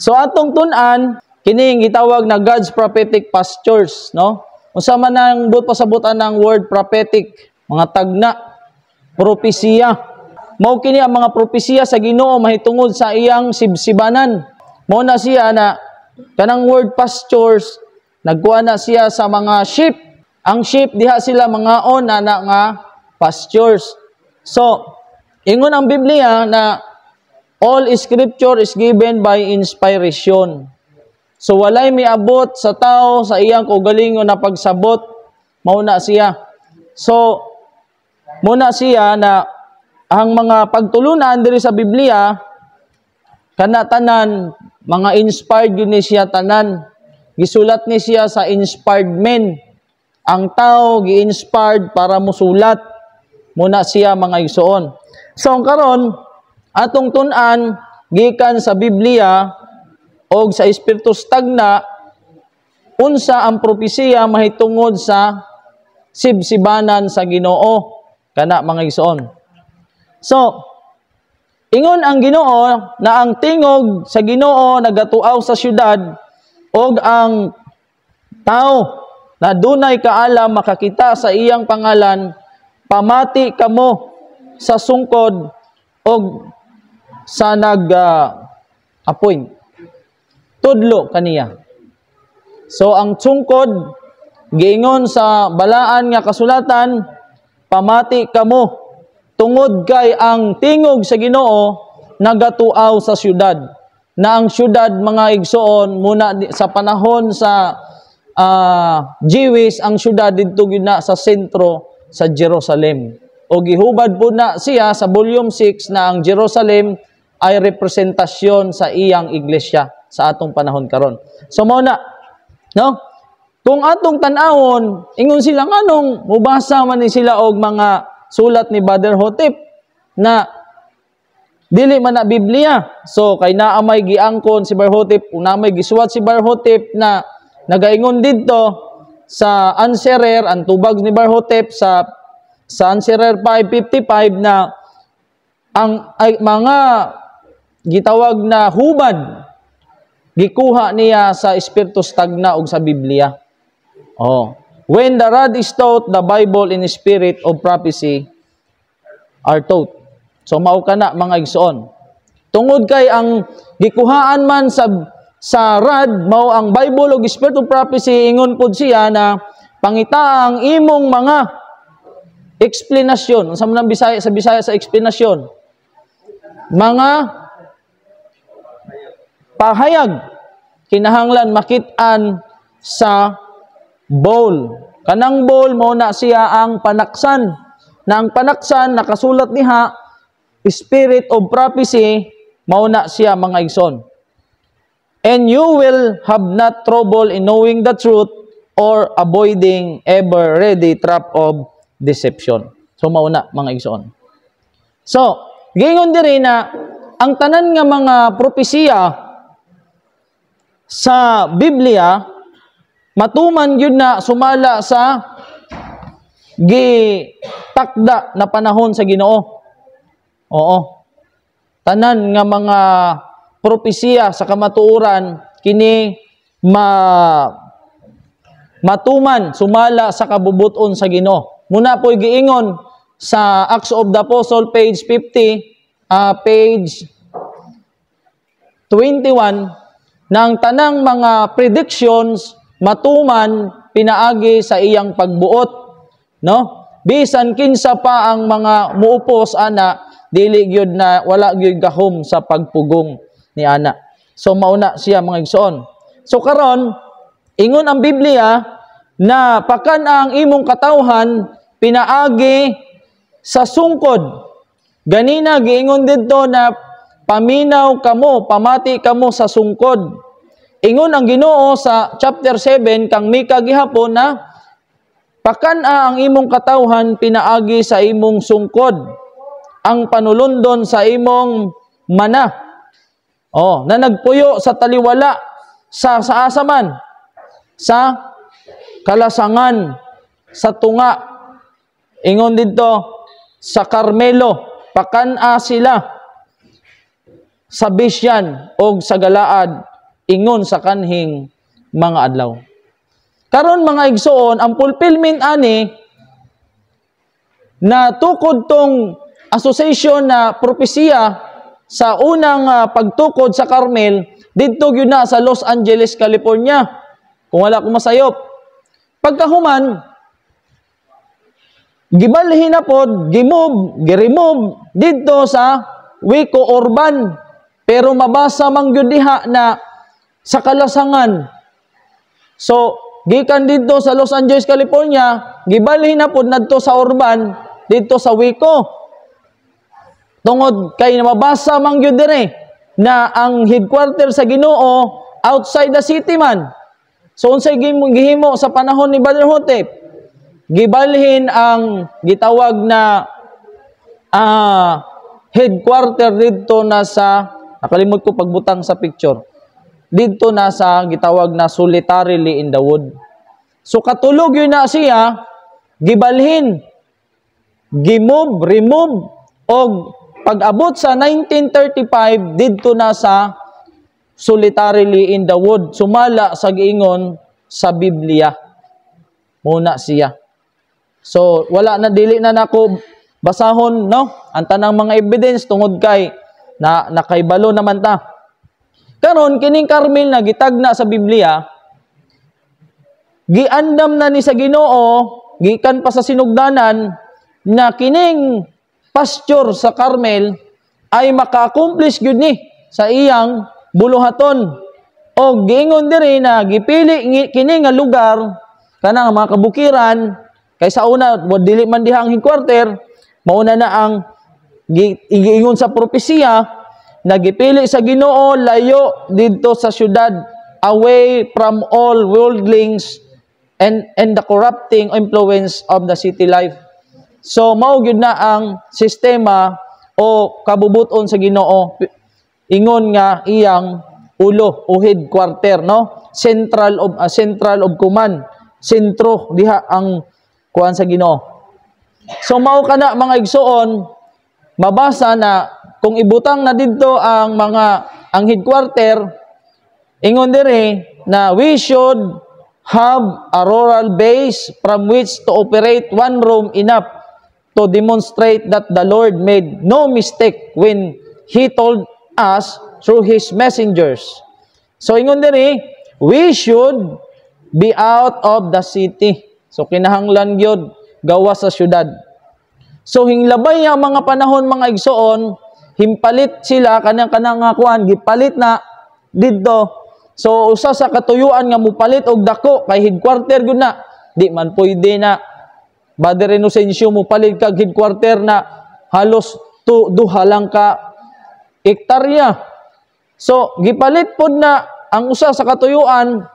So atong tun-an kining gitawag na God's prophetic pastures, no? Unsa man ang pasabutan ng word prophetic, mga tagna, propesiya. Mao kini ang mga propesiya sa Ginoo mahitungod sa iyang sibsibanan. Mao na siya na kanang word pastures nagkuha na siya sa mga sheep. Ang sheep diha sila mga ana nga pastures. So, ingon ang Biblia na all scripture is given by inspiration. So walay miabot sa tao sa iyang kaugalingon na pagsabot, mauna siya. So muna siya na ang mga pagtulunan diri sa Biblia kana tanan mga inspired yun ni siya tanan. Gisulat ni siya sa inspired men. Ang tao gi-inspired para musulat. Muna siya mga igsoon. So karon atong tun-an gikan sa Biblia o sa Espiritu Tagna, unsa ang propesiya mahitungod sa sibsibanan sa Ginoo, kana mga igsoon. So, ingon ang Ginoo na ang tingog sa Ginoo nagatuaw sa syudad og ang tao na dunay kaalam makakita sa iyang pangalan, pamati kamo sa sungkod og sa nag-appoint. Tudlo kaniya. So ang sungkod giingon sa balaan nga kasulatan, pamati kamo tungod kay ang tingog sa Ginoo nagatuaw sa syudad. Na ang syudad mga igsoon muna sa panahon sa Jewish, ang syudad didto gyud na sa sentro sa Jerusalem. O gihubad po na siya sa volume 6 na ang Jerusalem ay representasyon sa iyang iglesia sa atong panahon karon. So mao na, no? Kung atong tan-awon, ingon sila nganong mubasa man ni sila og mga sulat ni Brother Hotep na dili man na Biblia. So kay naa may giangkon si Brother Hotep, una may gisuwat si Brother Hotep na nagaingon didto sa Answerer, ang tubag ni Brother Hotep sa Answerer 5:55 na ang mga gitawag na hubad gikuha niya sa Espiritu Tagna ug sa Biblia. Oh, when the rod is taught, the Bible in spirit of prophecy are taught. So mao kana mga igsoon. Tungod kay ang gikuhaan man sa rod mao ang Bible ug spirit of prophecy, ingon pud siya na pangita ang imong mga explanation. Unsa man ang Bisaya sa explanation? Mga pahayag kinahanglan makit-an sa bowl. Kanang bowl mao na siya ang panaksan. Na ang panaksan nakasulat niha spirit of prophecy mao na siya mga igsoon. And you will have not trouble in knowing the truth or avoiding ever ready trap of deception. So mao na mga igsoon. So, giingon diri na ang tanan nga mga propesiya sa Biblia matuman gyud na sumala sa gitakda na panahon sa Ginoo. Oo. Tanan nga mga propesiya sa kamatuoran kini matuman sumala sa kabubuton sa Ginoo. Muna po'y giingon sa Acts of the Apostle page 50, page 21 ng tanang mga predictions matuman pinaagi sa iyang pagbuot, no? Bisan kinsa pa ang mga muupos ana dili gyud na wala gyud gahom sa pagpugong ni ana. So mauna siya mga igsoon. So karon ingon ang Biblia na pakan ang imong katawhan pinaagi sa sungkod. Ganina giingon didto na paminaw kamo, pamati kamo sa sungkod. Ingon ang Ginoo sa chapter 7 kang Mika gihapon na pakan-a ang imong katawhan pinaagi sa imong sungkod. Ang panulundon sa imong mana. Oh, na nagpuyo sa taliwala sa asaman, sa kalasangan, sa tunga. Ingon dito sa Carmelo, pakan-a sila sa bisyan o sa galaad ingon sa kanhing mga adlaw. Karon mga igsoon, ang fulfillment ani na tukod tong association na propesiya sa unang pagtukod sa Carmel didto gyud na sa Los Angeles, California. Kung wala ko masayop. Pagkahuman, gibalhin na pod, giremove didto sa Waco Urban. Pero mabasa man gyud diha na sa Kalasangan. So, gikan dito sa Los Angeles, California, gibalhin na pod nadto sa Urban dito sa Waco. Tungod kay mabasa man gyud dire na ang headquarter sa Ginoo outside the city man. So unsay gihimo sa panahon ni Brother Hotep? Gibalhin ang gitawag na headquarter dito na sa, nakalimot ko pagbutang sa picture, dito na sa gitawag na solitarily in the wood. So katulog yun na siya, gibalhin, remove, o pag-abot sa 1935, dito na sa solitarily in the wood, sumala sa giingon sa Biblia. Muna siya. So, wala na, dili na nako basahon, no? Ang tanang mga evidence tungod kay na nakaibalo naman ta. Karon kining Carmel na gitagna sa Biblia, giandam na ni sa Ginoo, gikan pa sa sinugdanan na kining pasture sa Carmel ay maka-accomplish gyud ni sa iyang buluhaton. O giingon diri na gipili kini nga lugar kanang mga kabukiran kaysa una dili man diha ang headquarter, mauna na ang giingon sa propesiya na gipili sa Ginoo layo didto sa syudad, away from all worldlings and the corrupting influence of the city life. So mao gyud na ang sistema o kabubuton sa Ginoo, ingon nga iyang ulo o headquarter, no? Central of command, sentro diha ang kuan sa Ginoo. So mao kana mga igsoon, mabasa na kung ibutang na didto ang headquarter, ingon dire na we should have a rural base from which to operate one room enough to demonstrate that the Lord made no mistake when He told us through His messengers. So, ingon diri, we should be out of the city. So, kinahanglan yun, gawas sa syudad. So, hinglabay ang mga panahon, mga igsoon, himpalit sila, kanang kuan, gipalit na didto. So, usa sa katuyuan nga mupalit og dako, kay headquarter gud na, di man pwede na, Brother Inocencio, mupalit kag headquarter na halos duha lang ka hektarya. So, gipalit pod na ang usa sa katuyuan,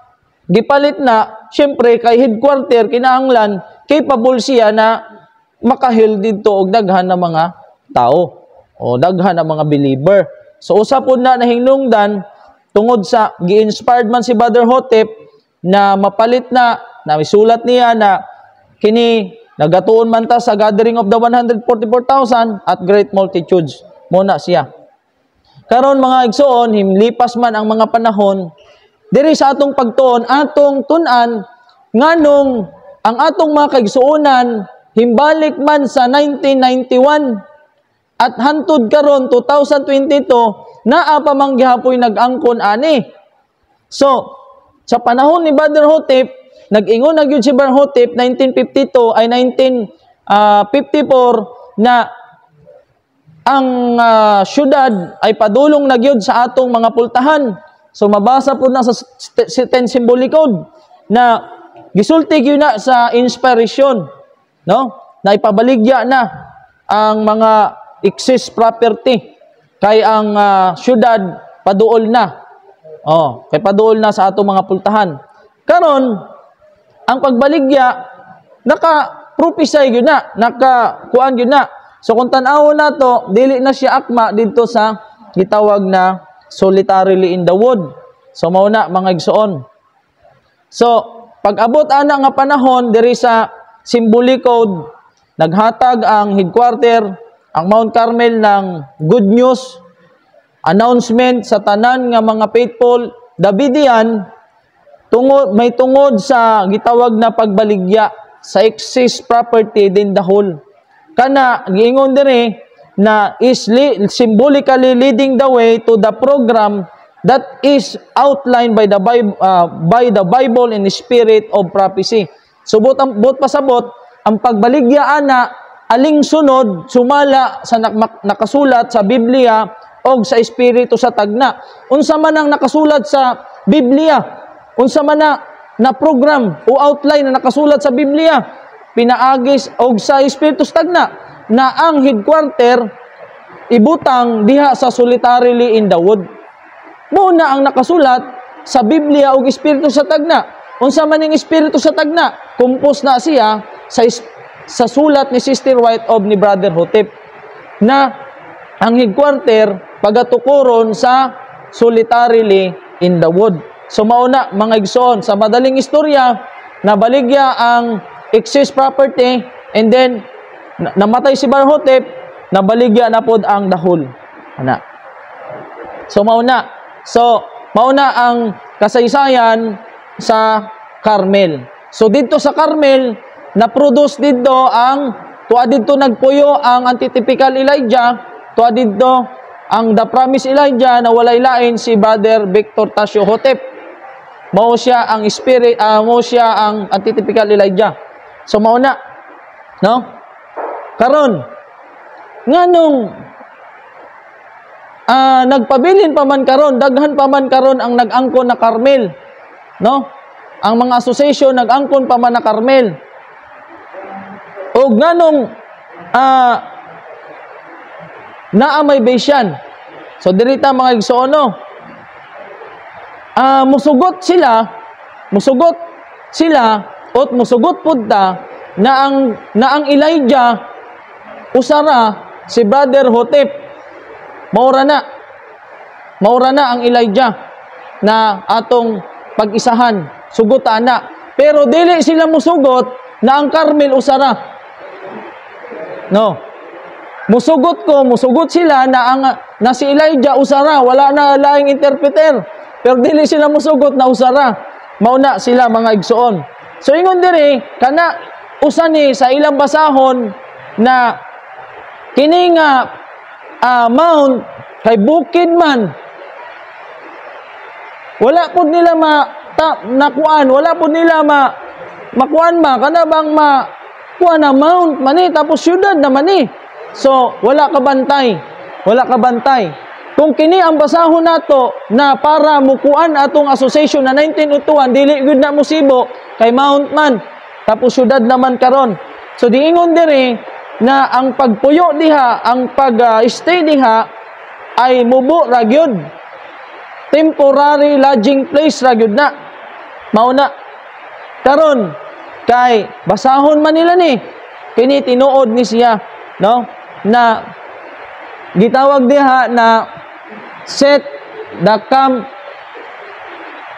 gipalit na, syempre, kay headquarter, kinahanglan, capable siya na makahil dito og daghan na mga tao o daghan na mga believer. So, usa pod na nahinungdan, tungod sa gi-inspired man si Brother Hotep na mapalit na misulat niya na kini nagatuon man ta sa gathering of the 144,000 at great multitudes. Muna siya. Karon mga igsoon, himlipas man ang mga panahon, diri sa atong pagtuon, atong tunan, nganong ang atong mga kaigsuonan, himbalik man sa 1991, at hantod karon 2022, naa pa man gihapoy nag-angkon ani. So, sa panahon ni Brother Hotep, nag-ingon na gyud si Brother Hotep 1952 ay 1954 na ang syudad ay padulong na gyud sa atong mga pultahan. So mabasa po na sa 10 symbolic code na gisulti gyud na sa inspiration, no? Na ipabaligya na ang mga excess property kay ang syudad paduol na. Kay paduol na sa atong mga pultahan. Karon ang pagbaligya, naka-prophesy yun na, naka-kuan yun na. So kung tan-awon na to, dili na siya akma dito sa gitawag na solitarily in the wood. So mauna mga igsoon. So pag-abot ana nga panahon diri sa symbolic code, naghatag ang headquarter, ang Mount Carmel ng good news announcement sa tanan nga mga faithful Davidian may tungod sa gitawag na pagbaligya sa excess property din dahol. Kana giingon dire na is symbolically leading the way to the program that is outlined by the Bible and the spirit of prophecy. So but pasabot ang pagbaligya ana aling sunod sumala sa nakasulat sa Biblia o sa espiritu sa tagna. Unsa man ang nakasulat sa Biblia, unsa man na program o outline na nakasulat sa Biblia, pinaagis og sa espiritu sa tagna na ang headquarter ibutang diha sa solitarily in the wood. Muna ang nakasulat sa Biblia og espiritu sa tagna. Unsa man ning espiritu sa tagna, kumpos na siya sa sulat ni Sister White of ni Brother Hotep na ang headquarter pagatukuron sa solitarily in the wood. So mauna mga igsoon sa madaling istorya nabaligya ang excess property and then namatay si Brother Hotep, nabaligya na pod ang dahol. Ana. So mauna ang kasaysayan sa Carmel. So dito sa Carmel na-produce dito ang tuwa dito nagpuyo ang antitypical Elijah, tuwa dito ang the promised Elijah na walay lain si Brother Victor Tasio Hotep. Mao siya ang antitypical Elijah. So mauna, no? Karon nganong nagpabilin pa man karon, daghan pa man karon ang nag-angkon na Carmel, no? Ang mga association nag-angkon pa man na Carmel. Og nganong naa may besyan. So dirita mga igsoono, musugot sila ot musugot pudta na ang Elijah usara si Brother Hotep. Maura na ang Elijah na atong pag-isahan, sugot ana. Pero dili sila musugot na ang Carmel usara. No. Musugot sila na si Elijah usara, wala na laing interpreter. Pero dili sila musugot na usara. Mauna sila mga igsoon. So ingon diri kana usa ni sa ilang basahon na kini nga mount kay bukid man. Wala pud nila makuan ba kana bang kuan na mount mani tapos syudad na mani. So wala ka bantay. Kung kini ang basahon nato na para mukuan atong association na 1902 dili gud na musibo kay mount man tapos syudad naman karon. So diingon diri na ang pagpuyo diha, ang pag-stay diha ay mubo ra gyud. Temporary lodging place ra gyud na. Mauna karon kay basahon man nila ni kini tinuod ni siya, no? Na gitawag diha na set the camp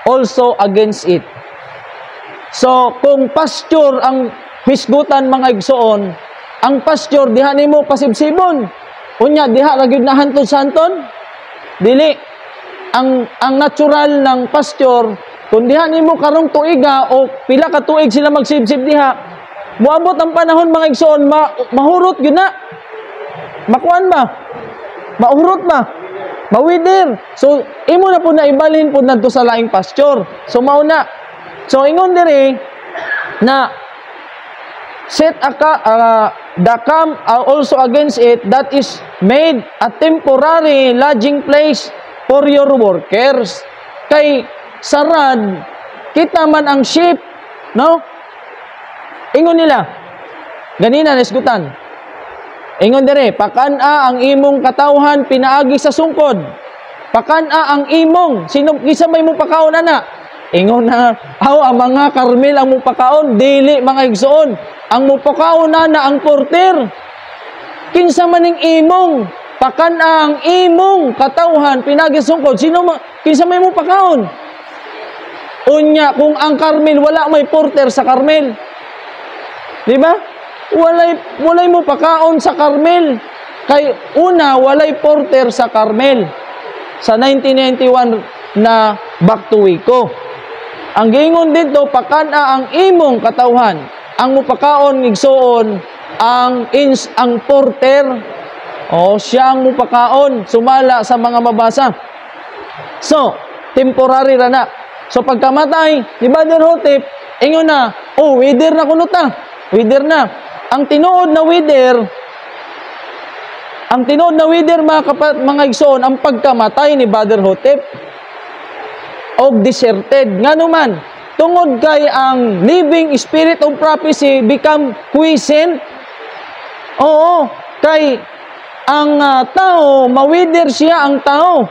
also against it. So kung pasture ang hisgutan mga igsoon, ang pasture diha nimo pasibsibon. Unya diha ra gyud na hantod santon. Dili ang natural ng pasture kung diha nimo karong tuiga o pila ka tuig sila magsibsib diha, moabot ang panahon mga igsoon mahurot gyud na. Makuan ba? Mahurot ba? Mawidir. So imo na po na ibalhin po nadto sa laing pasture. So mauna. So ingon diri na set the camp also against it that is made a temporary lodging place for your workers. Kay sarad kita man ang ship, no? Ingon nila. Ganina nisgutan. Ingon dire, pakana ang imong katawhan pinaagi sa sungkod. Pakana ang imong kisa may mo pakaon ana. Ingon na, ang mga Carmel ang mo pakaon, dili mga igsoon. Ang mo pakaon na ang porter. Kinsa man ning imong, pakana ang imong katawhan pinaagi sa sungkod. Kinsa may mo pakaon? Unya, kung ang Carmel, wala may porter sa Carmel. Di ba? Walay mo pakaon sa Carmel. Kay una, walay porter sa Carmel. sa 1991 na back to Waco. Ang giingon dito, pakana ang imong katawhan, ang mupakaon ngigsoon ang porter, o siyang mupakaon sumala sa mga mabasa. So, temporary ra na. So pagkamatay ni Brother Hotep, ingon na, oh, wither na kuno ta. Wither na. Ang tinuod na wither mga igsoon, ang pagkamatay ni Brother Hotep og deserted. Ngano man, tungod kay ang living spirit of prophecy become quiescent. Oo, kay ang tao, mawither siya ang tao.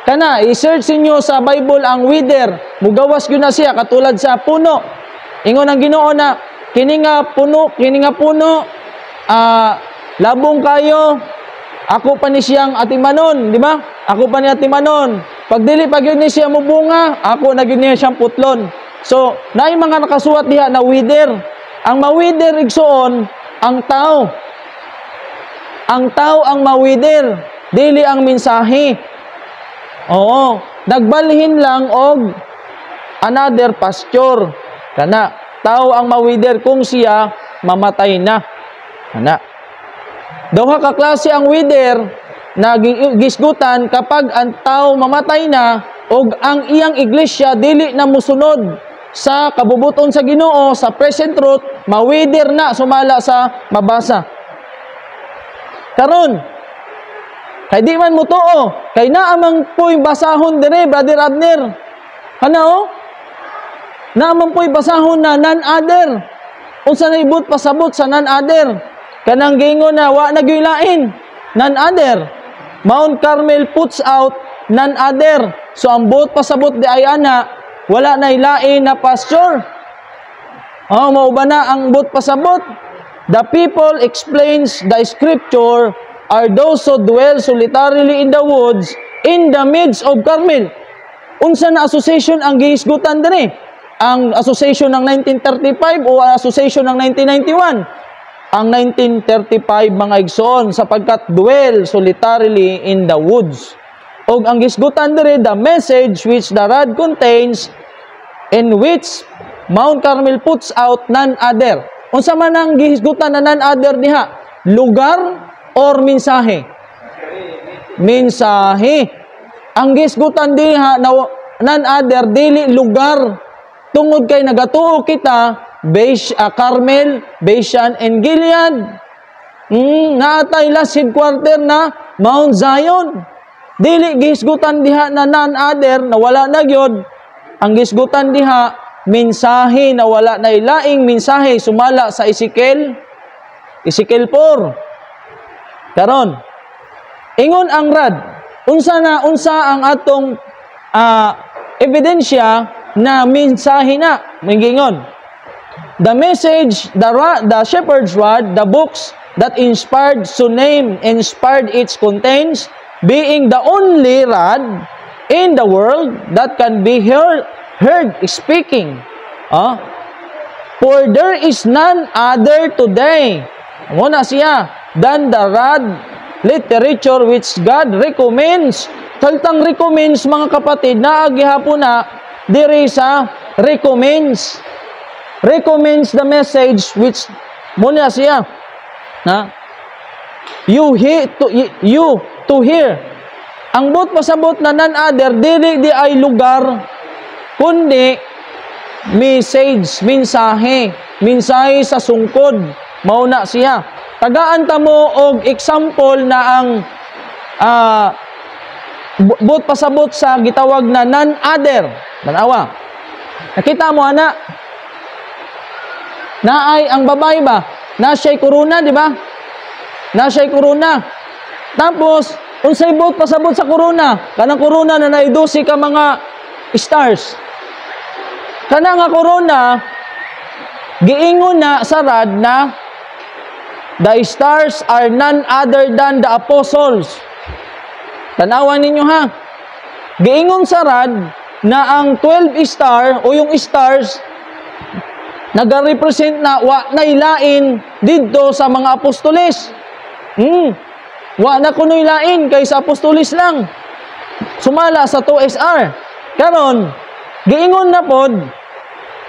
Kana, i-search niyo sa Bible ang wither. Mugawas gyud na siya katulad sa puno. Ingon ang Ginoo na kini nga puno, labong kayo. Ako pa ni siyang atimanon, di ba? Ako pa ni atimanon. Pag dili pa gyud ni siya mubunga, ako na gyud niya siyang putlon. So, naay mga nakasuwat diha na wither. Ang mawither igsoon ang tao. Ang tao ang mawither, dili ang mensahe. Oo, nagbalhin lang og another pasture. Kana, tao ang mawither kung siya mamatay na. Kana. Duha ka klase ang wither na gisgutan kapag ang tao mamatay na og ang iyang iglesia dili na musunod sa kabubuton sa Ginoo, sa present truth, mawither na sumala sa mabasa. Karon, kay di man mo tuo, kay naamang po'y basahon dire, Brother Abner. Ano? Naamang po'y basahon na non-other. Unsa na ibut pasabot sa non-other? Kanang gingon na wa na gyulain, non-other. Mount Carmel puts out non-other. So ang buot pasabot di ay ana, wala na ilain na pasture. Oh, mao ba na ang buot pasabot? The people explains the scripture are those who dwell solitarily in the woods in the midst of Carmel. Unsa na association ang gihisgutan diri? Ang association ng 1935 o association ng 1991? Ang 1935 mga igsoon, sapagkat dwell solitarily in the woods. Og ang gisgutan diri, the message which the rod contains, in which Mount Carmel puts out none other. Unsa man ang gihisgutan na none other diha? Lugar or mensahe? Mensahe. Ang gisgutan diha na none other, dili lugar. Tungod kay nagatuo kita, Carmel, Bashan, and Gilead. Naatay last headquarter na Mount Zion. Dili gisgutan diha na non-other, na wala na gyud. Ang gisgutan diha, mensahe na wala na ilaing mensahe sumala sa Ezekiel 4. Karon, ingon ang rad, unsa ang atong ebidensya na mensahe na mingingon. The message, the shepherd's rod, the books that inspired its contains, being the only rod in the world that can be heard speaking. For there is none other today, muna siya, than the rod literature which God recommends. Taltang recommends, mga kapatid, na agihapon na, diri sa recommends the message which muna siya you to hear. Ang bot pasabot na non-other, dili di ay lugar kundi mensahe sa sungkod, mauna siya. Tagaan ta mo og example na ang bot pasabot sa gitawag na non-other. Tanawa, nakita mo ana, naay ang babae ba? Na siya'y corona, di ba? Na siya'y corona. Tapos, unsay buot pasabot sa corona? Kanang corona na naidusi ka mga stars. Kanang nga corona, giingon na sa rad na the stars are none other than the apostles. Tanawan ninyo ha. Giingon sa rad na ang 12 star o yung stars nag-represent na wa na ilain didto sa mga apostoles. Wa na kuno ilain kay sa apostoles lang. sumala sa 2SR. Karon, giingon na pod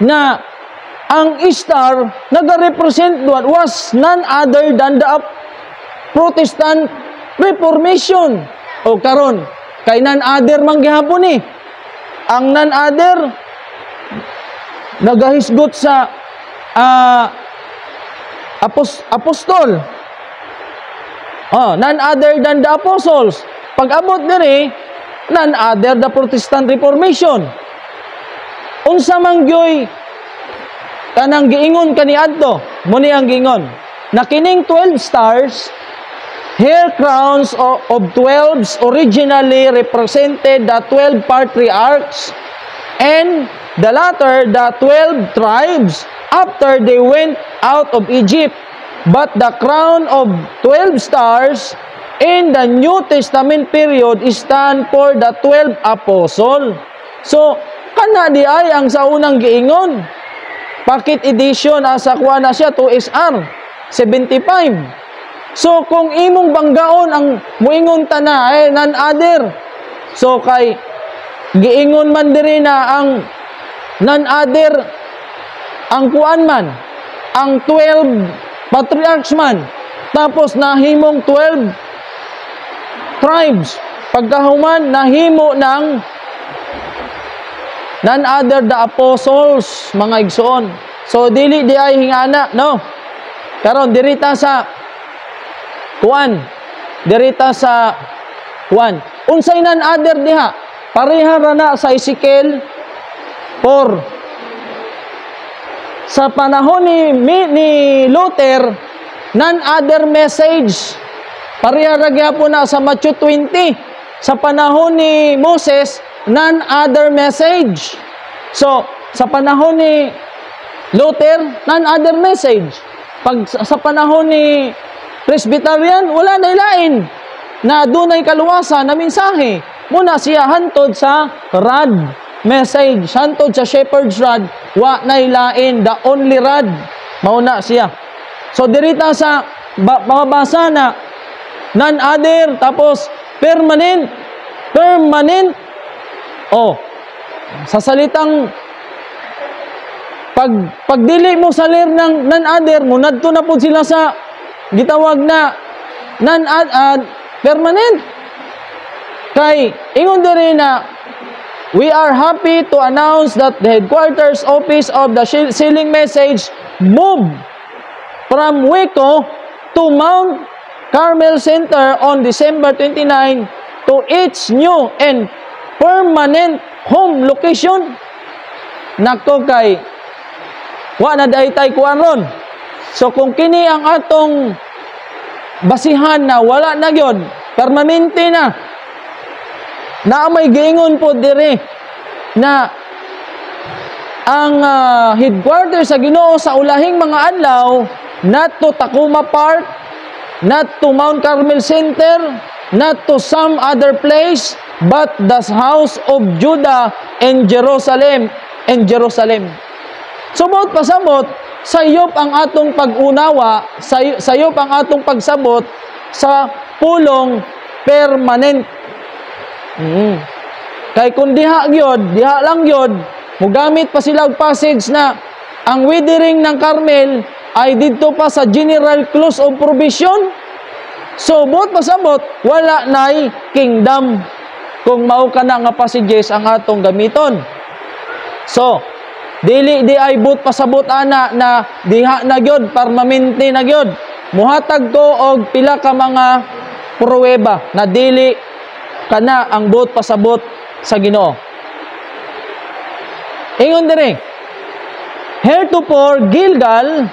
na ang star nag-represent was none other than the Protestant Reformation. O karon, kay none other man gihapon ni. Ang none other nagahisgot sa apostol. None other than the apostles. Pag-abot diri, none other the Protestant Reformation. Unsa man gyoy kanang giingon kaniadto, muni ang giingon. Na kining 12 stars, hair crowns of 12s originally represented the 12 patriarchs and the latter the 12 tribes after they went out of Egypt. But the crown of 12 stars in the New Testament period stand for the 12 apostle. So, kana di ay ang sa unang giingon. Pocket edition asa kuha na siya 2SR 75. So, kung imong banggaon ang muingon ta na none other. So, kay giingon man diri na ang none other ang kuan man ang 12 patriarchs man, tapos nahimong 12 tribes. Pagkahuman, nahimo ng none other the apostles, mga igsoon. So, dili di ay hingana, no? Karon dirita sa kuan. Dirita sa kuan. Unsay none other diha? Pareha ra na sa Ezekiel 4. Sa panahon ni Luther, none other message. Pareha ra gyapon na sa Matthew 20. Sa panahon ni Moses, none other message. So, sa panahon ni Luther, none other message. Pag sa panahon ni Presbyterian, wala na ilain na dunay kaluwasan na mensahe. Muna siya hantod sa rod message, hantod sa shepherd's rod, wa na ilain, the only rod, mauna siya. So, dirita sa mababasa na none other, tapos permanent, sa salitang pagdili mo sa lir ng none other, munadto na po sila sa gitawag na permanent. Kay ingon diri na we are happy to announce that the headquarters office of the Sealing Message moved from Waco to Mount Carmel Center on December 29 to its new and permanent home location. Nako kay wa na daytay kuan ron. So kung kini ang atong basihan na wala na gyud, permanente na may giingon po dire na ang headquarters sa Ginoo sa ulahing mga adlaw, not to Tacoma Park, not to Mount Carmel Center, not to some other place, but the house of Judah and Jerusalem. Sumot pasabot, sayop ang atong pag-unawa, sayop ang atong pagsabot sa pulong permanent. Kay kung diha lang gyud, mugamit pa sila og passage na ang withering ng Carmel ay didto pa sa general clause of provision. So, buot pasabot, wala na'y kingdom kung mao ka na nga passages ang atong gamiton. So, dili di ay buot pasabot ana na diha na gyud, permanente na gyud. Muhatag ko og pila ka mga pruweba na dili kana ang buot pasabot sa Ginoo. Ingon dire, heretofore Gilgal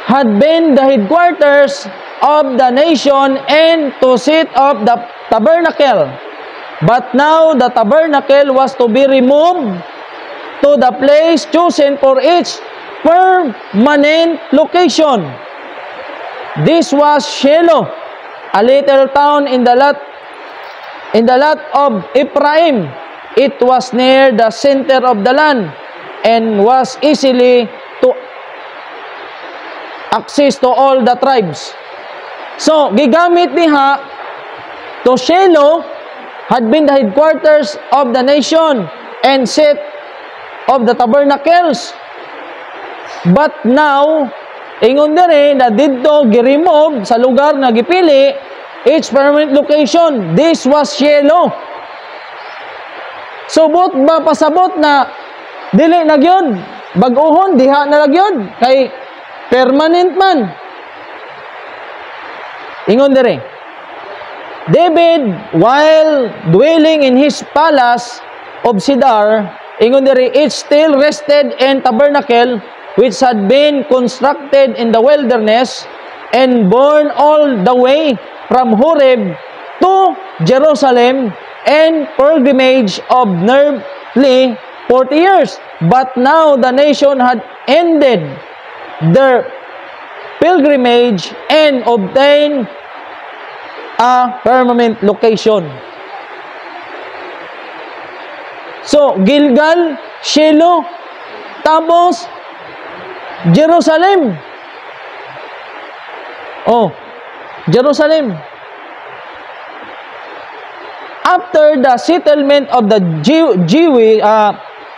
had been the headquarters of the nation and to seat of the tabernacle. But now the tabernacle was to be removed to the place chosen for its permanent location. This was Shiloh, a little town in the lot of Ephraim. It was near the center of the land and was easily to access to all the tribes. So, gigamit niya to Shiloh had been the headquarters of the nation and seat of the tabernacles. But now, ingon dire na didto gi-remove sa lugar na gipili its permanent location. This was Shiloh. So, but ba pasabot na dili na gyud bag-ohon diha na lang gyud kay permanent man. Ingon dire, David, while dwelling in his palace of cedar, ingon dire, it still rested in tabernacle which had been constructed in the wilderness and borne all the way from Horeb to Jerusalem and pilgrimage of nearly 40 years. But now the nation had ended their pilgrimage and obtained a permanent location. So, Gilgal, Shiloh, tapos Jerusalem. Oh, Jerusalem. After the settlement of the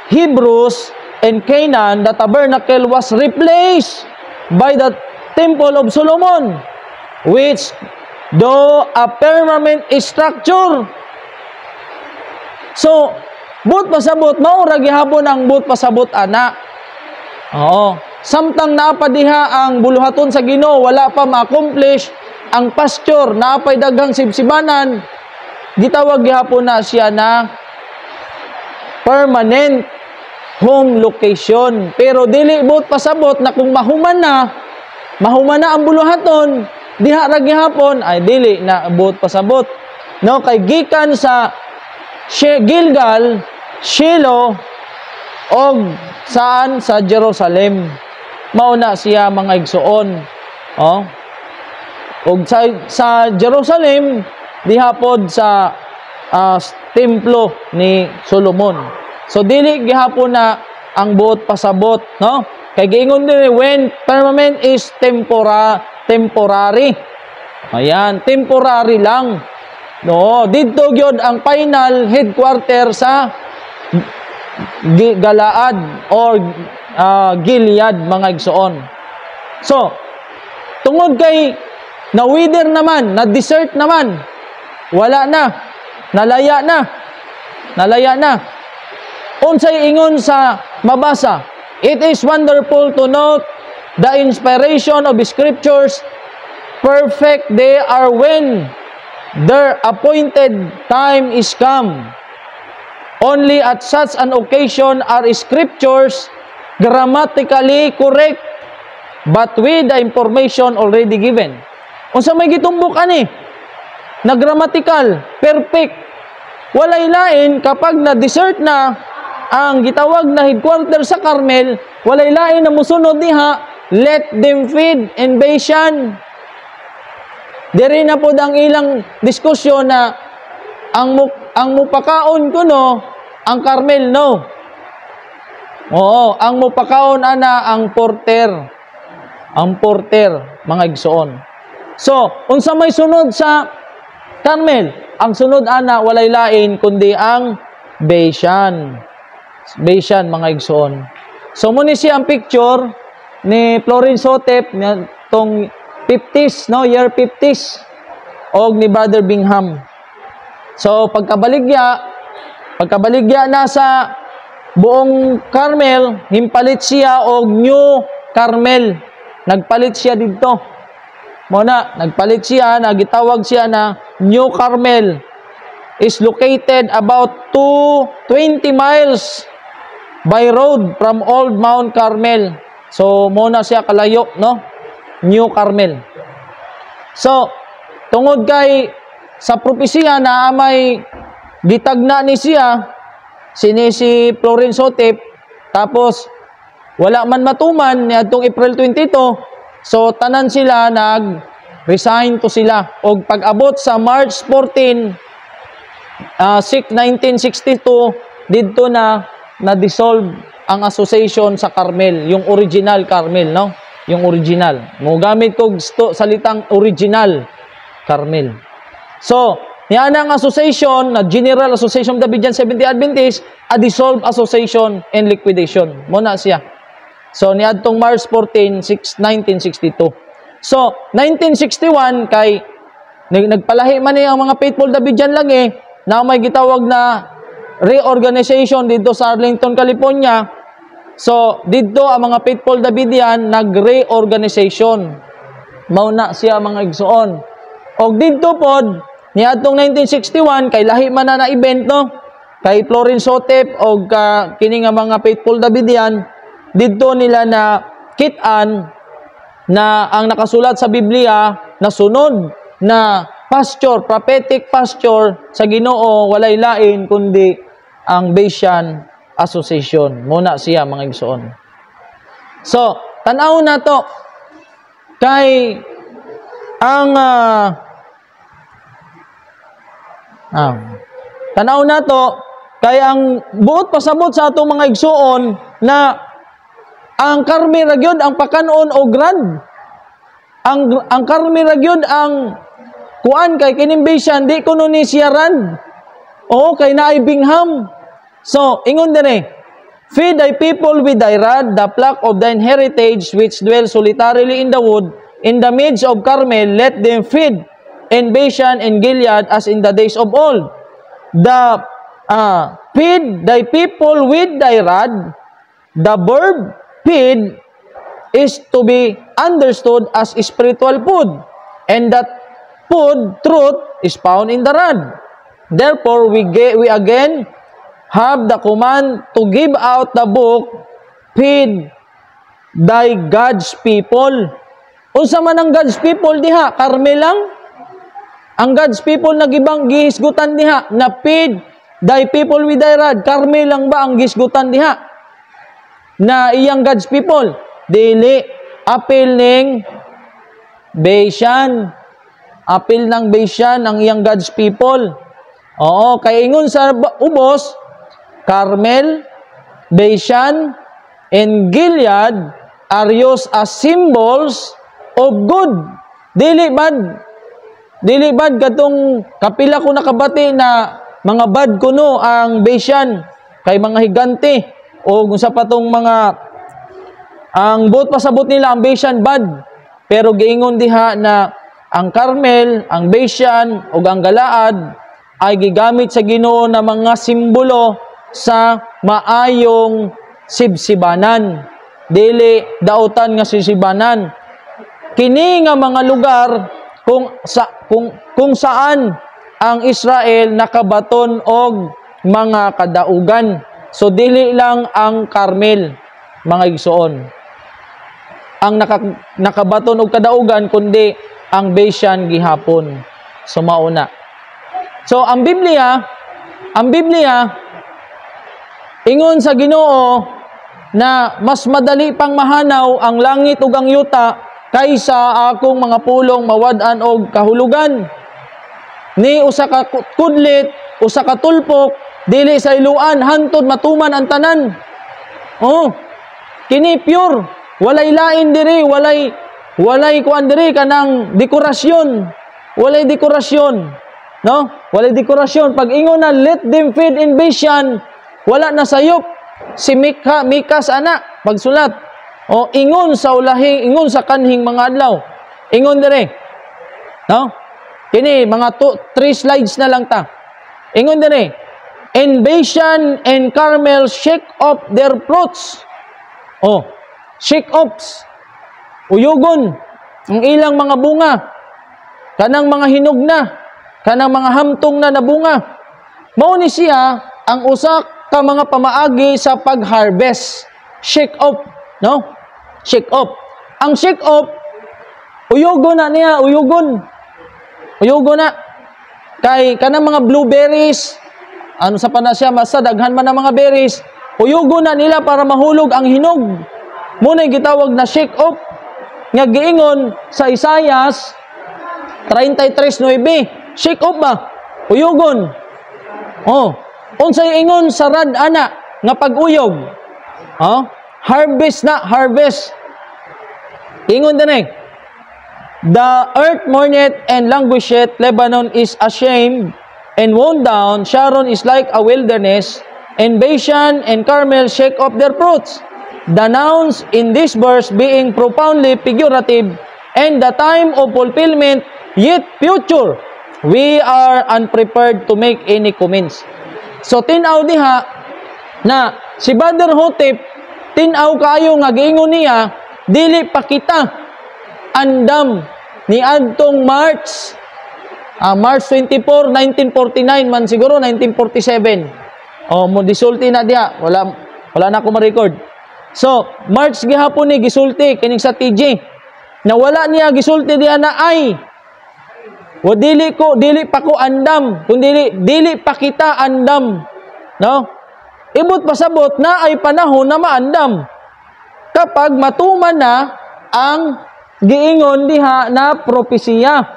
Hebrews in Canaan, the tabernacle was replaced by the Temple of Solomon, which, though a permanent structure. So, but pasabot, maura gihapon ang but pasabot ana. Oo. Samtang napadiha ang buluhaton sa Ginoo, wala pa ma-accomplish ang pasture, naapay daghang sibsibanan, gitawag gihapon na siya na permanent home location. Pero dili but pasabot na kung mahuman na ang buluhaton, diha ra gihapon ay dili na but pasabot. No, kay gikan sa Gilgal, Shiloh, og saan sa Jerusalem. Mauna siya mga igsuon. Oh. Og sa Jerusalem dihapon sa templo ni Solomon. So dili gihapon na ang buot pasabot, no? Kay giingon din when permanent is temporary. Ayan, temporary lang. No, didto gyud ang final headquarter sa Galaad or Gilead mga igsoon. So, tungod kay na wither naman, na desert naman, wala na, nalaya na. Unsay ingon sa mabasa, it is wonderful to note the inspiration of the scriptures. Perfect they are when their appointed time is come. Only at such an occasion are scriptures grammatically correct, but with the information already given. Unsa may gitumbok ani? Na grammatical, perfect. Walay lain kapag na-desert na ang gitawag na headquarter sa Carmel, walay lain na musunod diha, let them feed in Bashan. Diri na po ang ilang diskusyon na ang mupakaon ko no, ang Carmel no. Oo, ang mupakaon ana ang porter. Ang porter, mga igsoon. So, unsa may sunod sa Carmel? Ang sunod ana walay lain kundi ang Bashan. Bashan, mga igsoon. So, muna siya ang picture ni Florence Hotep tong 50s, no, year 50s og ni Brother Bingham. So, pagkabaligya na sa buong Carmel, himpalit siya og New Carmel. Nagpalit siya dito. Muna, nagpalit siya, nagitawag siya na New Carmel. Is located about 20 miles by road from Old Mount Carmel. So, muna siya kalayo, no? New Carmel. So, tungod kay sa propesya na may gitagna ni siya, si Florence Hotep, tapos wala man matuman niadtong April 22, so tanan sila nag-resign to sila. Og pag-abot sa March 14, 1962, didto na-dissolve ang association sa Carmel, yung original Carmel, no? Yung original. Mo gamit ko salitang original Carmel. So, niya ang association, na General Association of the Berean Seventh-day Adventists, a dissolved association and liquidation. Muna siya. So, niadtong March 14, 1962. So, 1961, kay nagpalahi man ang mga faithful Davidian lagi, na may gitawag na reorganization dito sa Arlington, California. So, dito ang mga faithful Davidian nag-reorganization. Mauna siya mga igsoon. O dito pod, niadtong 1961, kay lahi man na event, no? Kay Florence Hotep o kini nga mga faithful Davidian, dito nila na kitaan na ang nakasulat sa Biblia na sunod na pasture, prophetic pasture sa Ginoo, walay lain kundi ang Bayesian Association. Muna siya mga igsoon. So, tanaw na to kay ang tanaw na to kay ang buot pasabot sa atong mga igsoon na ang karmi ra gyud ang pakanon o grand. Ang karmi ra gyud ang kuan kay kining Bayesian di kuno ni siyaran. O kay naay bingham. So ingon dire, feed thy people with thy rod, the flock of thine heritage which dwell solitarily in the wood, in the midst of Carmel, let them feed in Bashan and Gilead as in the days of old. The feed thy people with thy rod, the verb feed is to be understood as spiritual food, and that food, truth, is found in the rod. Therefore, we again have the command to give out the book, feed thy God's people. Unsa man ang God's people diha? Karmel lang? Ang God's people nagibang gihisgutan diha na feed thy people with thy rod. Karmel lang ba ang gihisgutan diha? Na iyang God's people, dili apil ning Bayesian. Apil ng Bayesian ang iyang God's people. Oo, kay ingon sa ubos, Carmel, Bayesian, and Gilead are used as symbols of good. Dili bad katong kapila ko nakabati na mga bad kuno ang Bayesian kay mga higante. O kung sa patong mga ang buot pasabot nila ang Bayesian bad, pero giingon diha na ang Carmel, ang Bayesian o ang Galaad ay gigamit sa Ginoo na mga simbolo sa maayong sibsibanan, dili dautan nga sibsibanan. Kini nga mga lugar kung saan ang Israel nakabaton og mga kadaugan. So, dili lang ang Carmel, mga igsoon, ang nakabaton og kadaugan, kundi ang Bayesian gihapon. So, mauna. So, ang Biblia, ingon sa Ginoo na mas madali pang mahanaw ang langit ug ang yuta kaysa akong mga pulong mawad-an og kahulugan. Ni usa ka kudlit, usa ka tulpok, dili sa iluan, hantod matuman ang tanan. Oh, kini pure, walay lain diri, walay kuan diri kanang dekorasyon. Walay dekorasyon, no? Walay dekorasyon. Pag ingon na let them feed in Bayesian, wala na sayop. Si Mikas anak pagsulat. O ingon sa ulahing, ingon sa kanhing mga adlaw. Ingon diri. No? Kini mga 3 slides na lang ta. Ingon diri. And Bayesian and Carmel shake off their clothes. Oh, shake offs. Uyugon ang ilang mga bunga. Kanang mga hinog na, kanang mga hamtong na bunga. Mao ni siya ang usa ka mga pamaagi sa pag-harvest. Shake off, no? Shake off. Ang shake off, uyugon na niya, uyugon. Uyugon na. Kay kanang mga blueberries, ano sa pana siya, masa daghan man ang mga berries, uyugon na nila para mahulog ang hinog. Muna'y gitawag na shake off. Nga giingon sa Isaias 33:9, shake off ba? Uyugon. Oh, unsay ingon sa rad ana nga pag-uyog? Oh, harvest na, harvest. Ingon dinay, the earth mourneth and languisheth, Lebanon is ashamed, and wound down. Sharon is like a wilderness, and Bashan and Carmel shake off their fruits. The nouns in this verse being profoundly figurative, and the time of fulfillment yet future. We are unprepared to make any comments. So, tinaw diha na si Brother Hotep, tinaw kayo nga giingon niya, dili pa kita andam ni adtong March 24, 1949 man siguro, 1947. Mo disulti na diha, wala na ko ma-record. So, March gihapon ni gisulti kining sa TJ. Na wala niya gisulti diha na ay dili pa ko andam, kundi dili pa kita andam. No? Ibot pasabot na ay panahon na maandam. Kapag matuman na ang giingon diha na propesiya.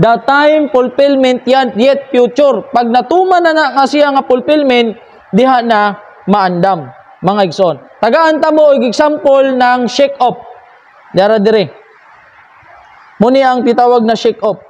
The time fulfillment yet future. Pag natuman na kasi nga fulfillment, diha na maandam. Mga igsoon. Tagaan ta mo og example ng shake off. Dara dire. Muni ang titawag na shake off.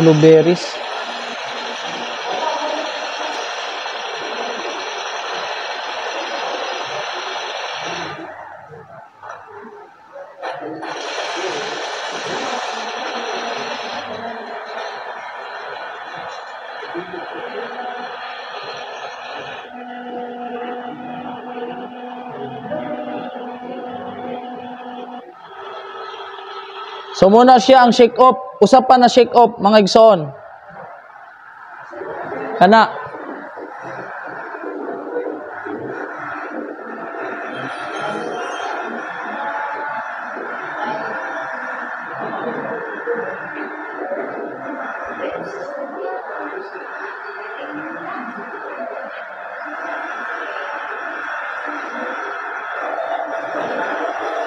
Blueberries. So muna siya ang shake off. Usapan na shake off mga igsoon. Kana.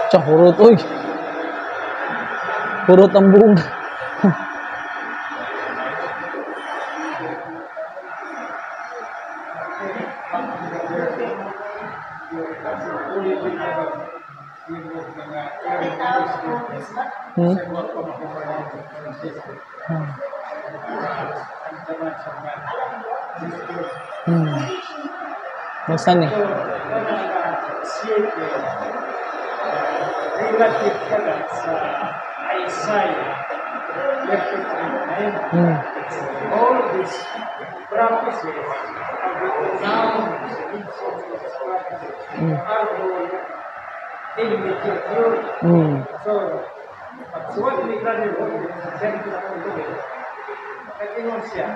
Tsaka hurot, uy. Hurot ang buong. Basta ni. Relative pala sa Isaiah, all these practices have been announced in some of these practices are all immediate. So, pagsuwag ni Granny Road, send ko na kong lubi, katingon siya,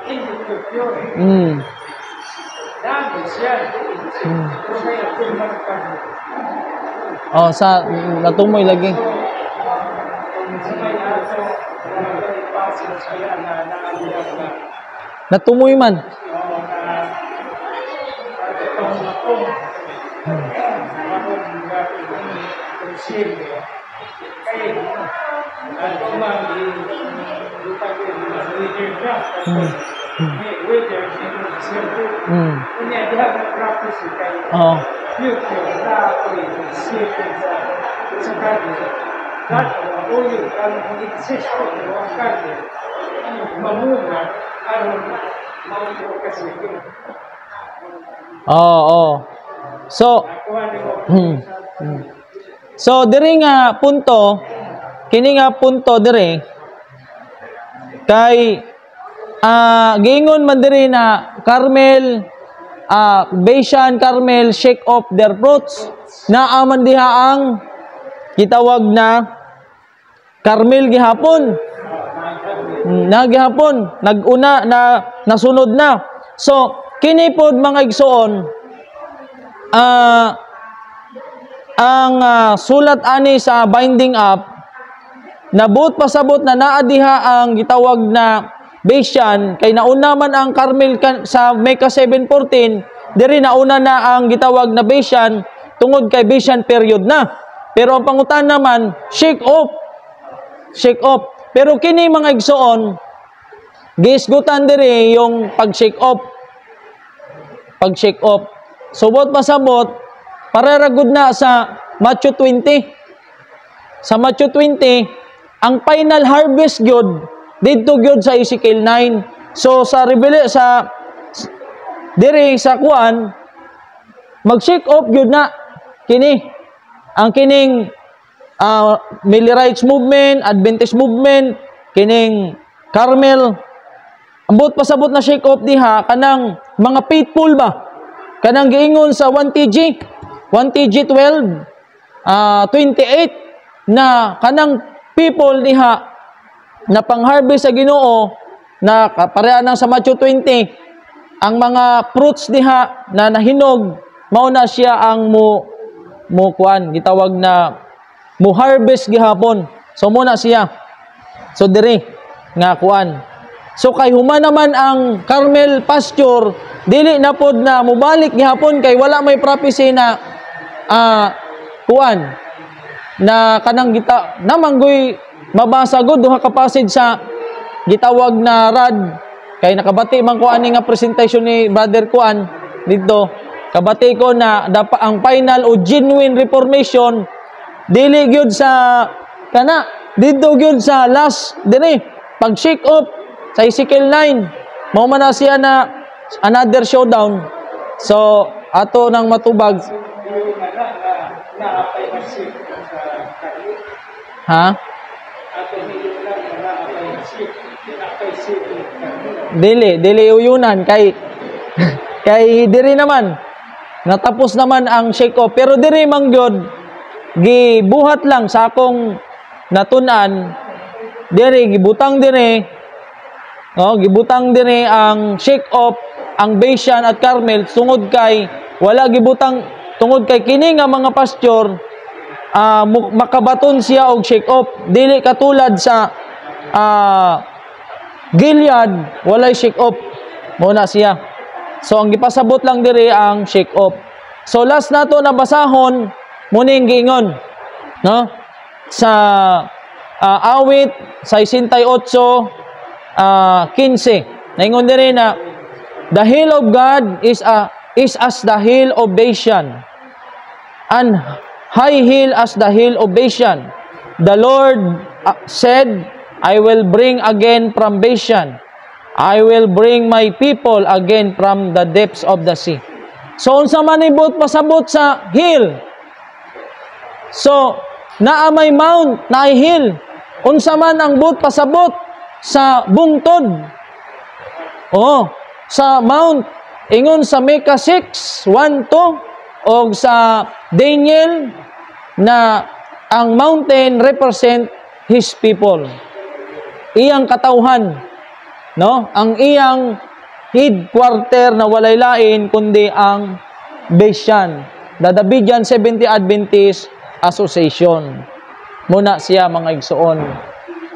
immediate pure. Dami siya, pero kaya tulman ka mo. Oh, sa natumoy lagi. Natumoy man. Oh. Oh. So diri nga punto, kini nga punto diri kay giingon man diri na Carmel, Bayesian Carmel shake off their fruits. Naaman diha ang gitawag na Carmel gihapon. Gihapon, naguna na nasunod na. So kini pod mga igsoon ang sulat ani sa binding up nabut pasabot na naa diha ang gitawag na Bayesian kay nauna man ang Carmel sa Micah 7:14 diri nauna na ang gitawag na Bayesian tungod kay Bayesian period na. Pero ang pangutan naman shake off. Pero kini mga igsoon giisgutan diri yung pag-shake off. Subot pasabot pararagod na sa Matthew 20. Sa Matthew 20, ang final harvest gyud didto gyud sa Ezekiel 9. So sa diri sa kuan mag-shake off gyud na kini ang kining Millerites movement, Adventist movement, kining Carmel. Ambot pasabot na shake off diha kanang mga faithful ba? Kanang giingon sa 1TG 12 28 na kanang people diha na pang-harvest sa Ginoo na kapareha nang sa Matthew 20, ang mga fruits diha na nahinog mao na siya ang mo kuan gitawag na mo harvest gihapon. So muna siya. So diri nga kuan. So kay human naman ang Carmel pasture, dili na pod na mubalik gihapon kay wala may prophecy na kuan na kanang namanggoy mabasa gud duha ka passage sa gitawag na rad kay nakabati man ko ani nga presentation ni Brother Kuan dito. Kabati ko na ang final o genuine reformation dili gyud sa kana dito gyud sa last diri pag shake off sa Ezekiel 9 mao man na siya na another showdown. So ato nang matubag ha dili uyunan kay kay diri naman natapos naman ang shake off pero diri man gyud gibuhat lang sa akong natun-an diri gibutang diri gibutang diri ang shake off ang Beishan at Carmel tungod kay wala gibutang tungod kay kini nga mga pasture makabaton siya og shake off dili katulad sa Gilead walay shake off muna siya. So ang gipasabot lang diri ang shake off. So last nato na basahon muning giingon sa awit sa 68 15 naingon diri na the hill of God is as the hill of Bashan and high hill as the hill of Bashan. The Lord said, I will bring again from Bashan, I will bring my people again from the depths of the sea. So unsa man ibot pasabot sa hill, so naa may mount naay hill, unsa man ang bot pasabot sa bungtod sa mount ingon sa Micah 6:1-2 og sa Daniel na ang mountain represent his people, iyang katawhan ang iyang headquarter na walay lain kundi ang Beishan, the Davidian 70 Adventist Association muna siya mga igsoon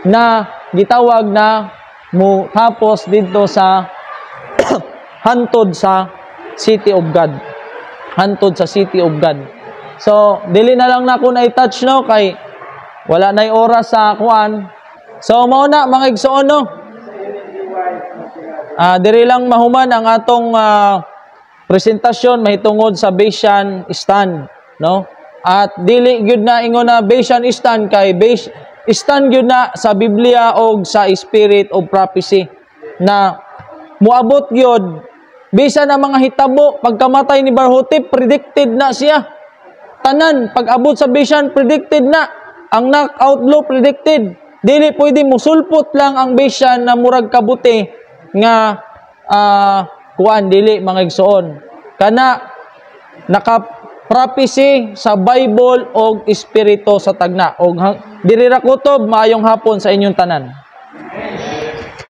na gitawag na mo tapos dito sa hantod sa City of God. Hantod sa City of God. So, dili na lang na ako na-touch kay wala na oras sa kuan. So, mauna mga igsoon diri lang mahuman ang atong presentasyon mahitungod sa Beishan stand, At dili gyud na ingon na Beishan stand kay stand gyud na sa Biblia o sa spirit of prophecy na muabot gyud bisan ang mga hitabo pagkamatay ni Barhotep predicted na siya tanan pag-abot sa Beishan predicted na ang knockout blow predicted dili pwede musulpot lang ang Beishan na murag kabuti nga kuan dili mga igsoon kana naka-prophecy sa Bible og espiritu sa tagna og diri ra kutob maayong hapon sa inyong tanan.